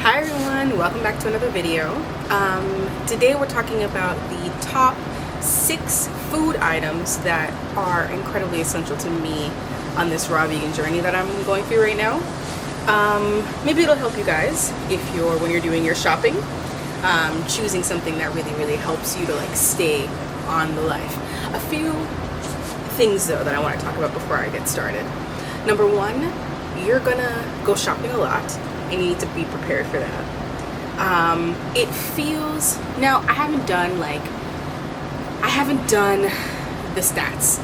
Hi everyone, welcome back to another video. Today we're talking about the top 6 food items that are incredibly essential to me on this raw vegan journey that I'm going through right now. Maybe it'll help you guys when you're doing your shopping, choosing something that really helps you to stay on the life. A few things though that I want to talk about before I get started. Number one, you're gonna go shopping a lot and you need to be prepared for that. It feels, now I haven't done the stats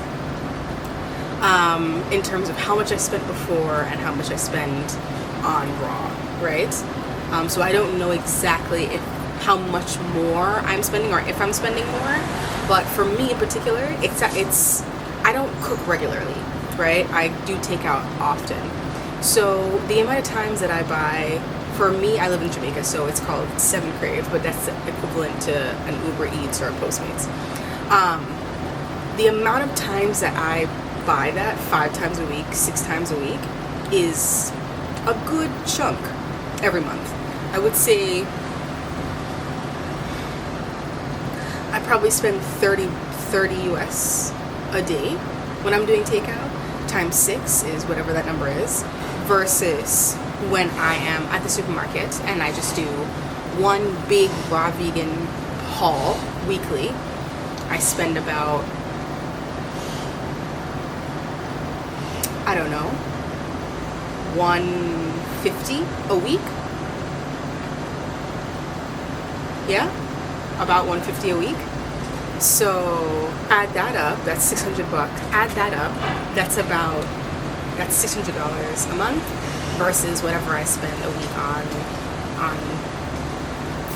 in terms of how much I spent before and how much I spend on raw, right? So I don't know exactly how much more I'm spending or if I'm spending more, but for me in particular, I don't cook regularly, right? I do take out often. So the amount of times that I buy, for me, I live in Jamaica, so it's called 7 Crave, but that's equivalent to an Uber Eats or a Postmates. The amount of times that I buy that 5 times a week, 6 times a week, is a good chunk every month. I would say I probably spend 30 US a day when I'm doing takeout. Times 6 is whatever that number is, versus when I am at the supermarket and I just do one big raw vegan haul weekly. I spend about, I don't know, $150 a week. Yeah, about $150 a week. So add that up, that's $600. Add that up, that's $600 a month versus whatever I spend a week on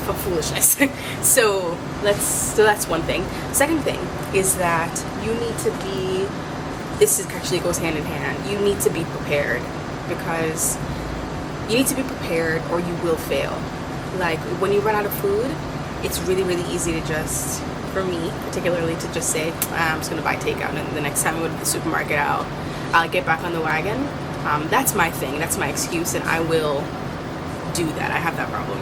for foolishness. So that's one thing. Second thing is that you need to be, actually goes hand in hand. You need to be prepared, because you need to be prepared or you will fail. Like when you run out of food, it's really easy to just, for me particularly, to just say I'm just gonna buy takeout, and the next time I go to the supermarket I'll get back on the wagon. That's my thing, that's my excuse, and I will do that. I have that problem.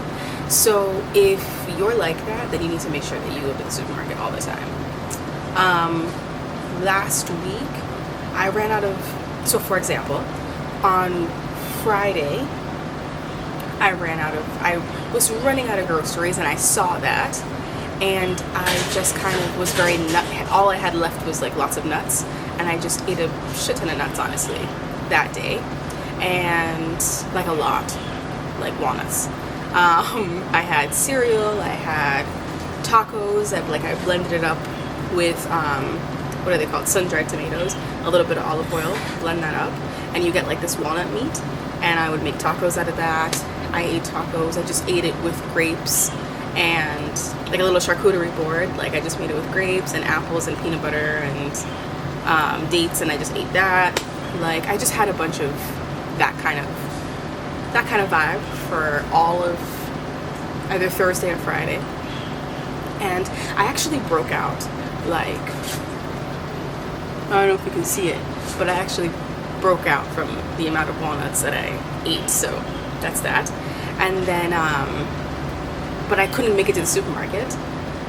So if you're like that, then you need to make sure that you go to the supermarket all the time. Last week I ran out of, so for example, on Friday I was running out of groceries, and I saw that, and I just kind of was very all I had left was lots of nuts, and I just ate a shit ton of nuts honestly that day, and a lot, like walnuts. I had cereal, I had tacos, I blended it up with what are they called, sun-dried tomatoes, a little bit of olive oil, blend that up, and you get this walnut meat, and I would make tacos out of that. I ate tacos, I just ate it with grapes and a little charcuterie board. I just made it with grapes and apples and peanut butter and dates, and I just ate that. I just had a bunch of that kind of vibe for all of either Thursday or Friday. And I actually broke out, I don't know if you can see it, but I actually broke out from the amount of walnuts that I ate, so that's that. And then but I couldn't make it to the supermarket.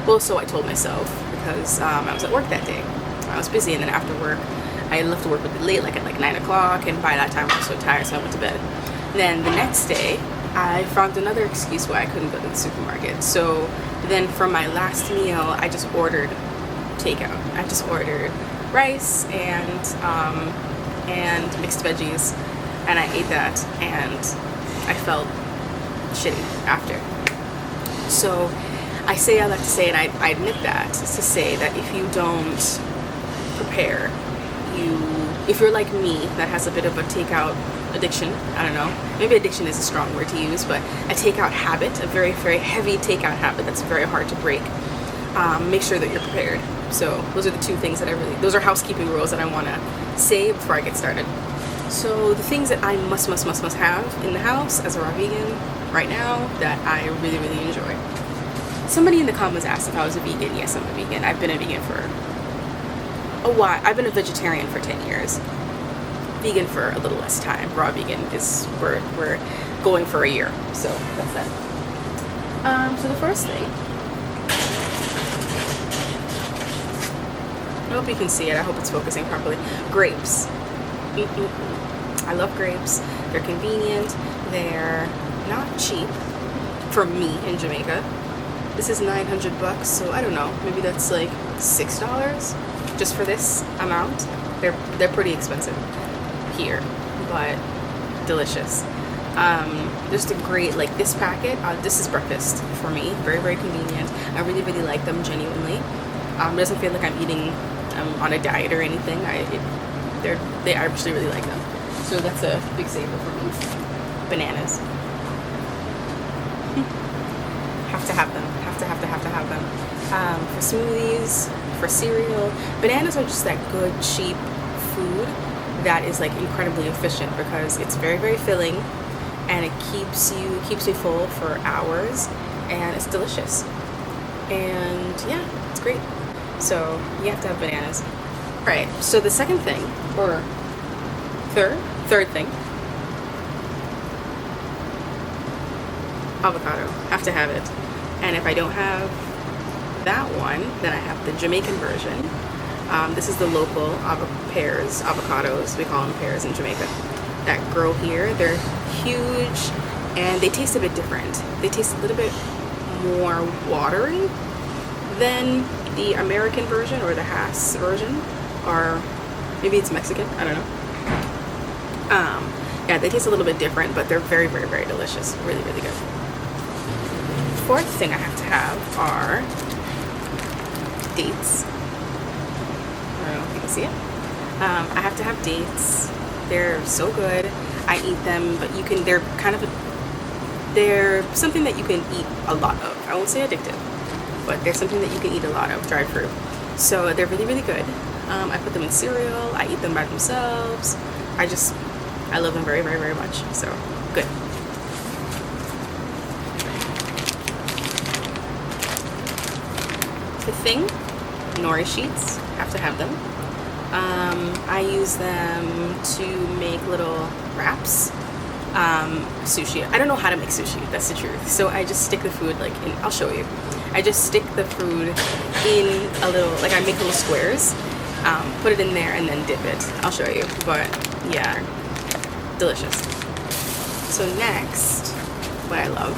Well, so I told myself, because I was at work that day. I was busy, and then after work, I left work a bit late, at 9 o'clock, and by that time I was so tired, so I went to bed. Then the next day, I found another excuse why I couldn't go to the supermarket. So then for my last meal, I just ordered takeout. I just ordered rice and mixed veggies, and I ate that, and I felt shitty after. So I like to say, and I admit that, is to say that if you don't prepare, if you're like me, that has a bit of a takeout addiction, I don't know, maybe addiction is a strong word to use, but a takeout habit, a very heavy takeout habit that's very hard to break, make sure that you're prepared. So those are the 2 things that those are housekeeping rules that I want to say before I get started. So the things that I must have in the house as a raw vegan right now that I really enjoy. Somebody in the comments asked if I was a vegan. Yes, I'm a vegan. I've been a vegan for a while. I've been a vegetarian for 10 years. vegan for a little less time. Raw vegan is we're going for a year, so that's that. So the first thing, I hope you can see it. I hope it's focusing properly. Grapes. I love grapes. They're convenient. They're not cheap for me in Jamaica. This is $900, so I don't know. Maybe that's like $6 just for this amount. They're pretty expensive here, but delicious. Just a great, like this packet. This is breakfast for me. Very, very convenient. I really, really like them genuinely. It doesn't feel like I'm eating on a diet or anything. I actually really like them. So that's a big saver for me. Bananas. Have to have them. Have to have them. For smoothies, for cereal. Bananas are just that good, cheap food that is like incredibly efficient because it's very, very filling and it keeps me full for hours and it's delicious. And yeah, it's great. So you have to have bananas. Right, so the second thing, or third thing, avocado. Have to have it. And if I don't have that one, then I have the Jamaican version. This is the local pears, avocados, we call them pears in Jamaica, that grow here. They're huge and they taste a bit different. They taste a little bit more watery than the American version or the Hass version, or maybe it's Mexican, I don't know. Yeah, they taste a little bit different, but they're very, very, very delicious. Really, really good. Fourth thing I have to have are dates. I don't know if you can see it. I have to have dates. They're so good. I eat them, but they're something that you can eat a lot of. I won't say addictive, but they're something that you can eat a lot of, dried fruit. So they're really, really good. I put them in cereal. I eat them by themselves. I love them very, very, very much. So good. Fifth thing, nori sheets. Have to have them. I use them to make little wraps. Sushi. I don't know how to make sushi. That's the truth. So I just stick the food I'll show you. I just stick the food in a little, I make little squares, put it in there and then dip it. I'll show you. But yeah, delicious. So next, what I love,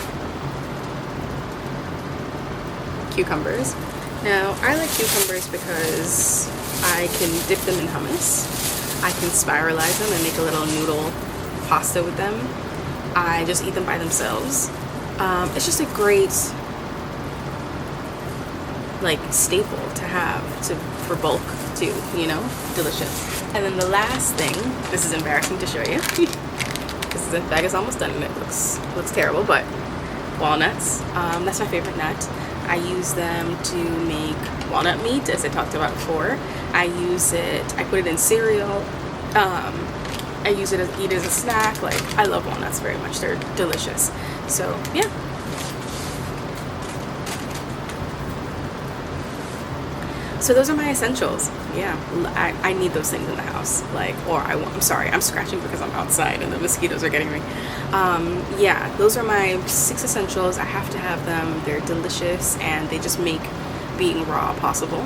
cucumbers. Now, I like cucumbers because I can dip them in hummus. I can spiralize them and make a little noodle pasta with them. I just eat them by themselves. It's just a great staple to have for bulk too, delicious. And then the last thing, this is embarrassing to show you. The bag is almost done and it looks terrible, but walnuts. That's my favorite nut. I use them to make walnut meat, as I talked about before. I put it in cereal. I eat it as a snack. I love walnuts very much. They're delicious. So yeah. So those are my essentials. Yeah, I need those things in the house. I'm sorry, I'm scratching because I'm outside and the mosquitoes are getting me. Yeah, those are my 6 essentials. I have to have them. They're delicious and they just make being raw possible.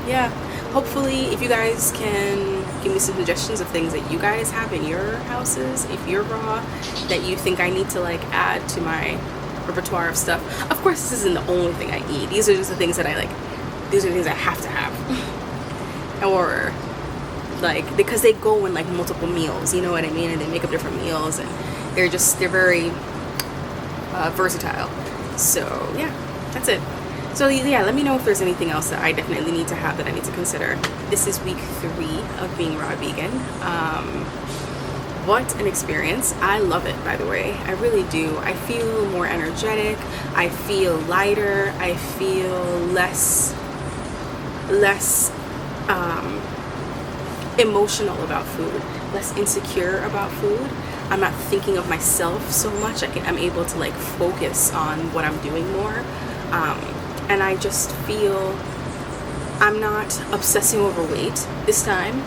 Yeah, hopefully if you guys can give me some suggestions of things that you guys have in your houses, if you're raw, that you think I need to add to my repertoire of stuff. Of course, this isn't the only thing I eat. These are just the things that these are the things I have to have. Or because they go in multiple meals, you know what I mean? And they make up different meals and they're very versatile. So yeah, that's it. So yeah, let me know if there's anything else that I definitely need to have that I need to consider. This is week 3 of being raw vegan. What an experience. I love it, by the way. I really do. I feel more energetic. I feel lighter. I feel less emotional about food, less insecure about food. I'm not thinking of myself so much. I'm able to focus on what I'm doing more. And I just feel I'm not obsessing over weight this time.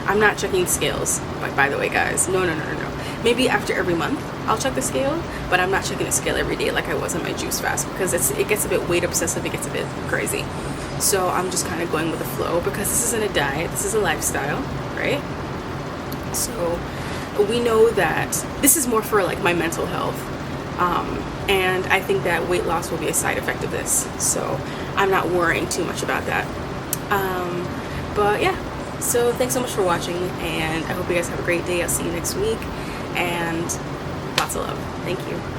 I'm not checking scales, by the way, guys. No, no, no, no, no. Maybe after every month I'll check the scale, but I'm not checking the scale every day like I was on my juice fast, because it gets a bit weight obsessive, it gets a bit crazy. So I'm just kind of going with the flow, because this isn't a diet, this is a lifestyle, right? So we know that this is more for like my mental health, and I think that weight loss will be a side effect of this, so I'm not worrying too much about that. But yeah, so thanks so much for watching, and I hope you guys have a great day. I'll see you next week, and lots of love. Thank you.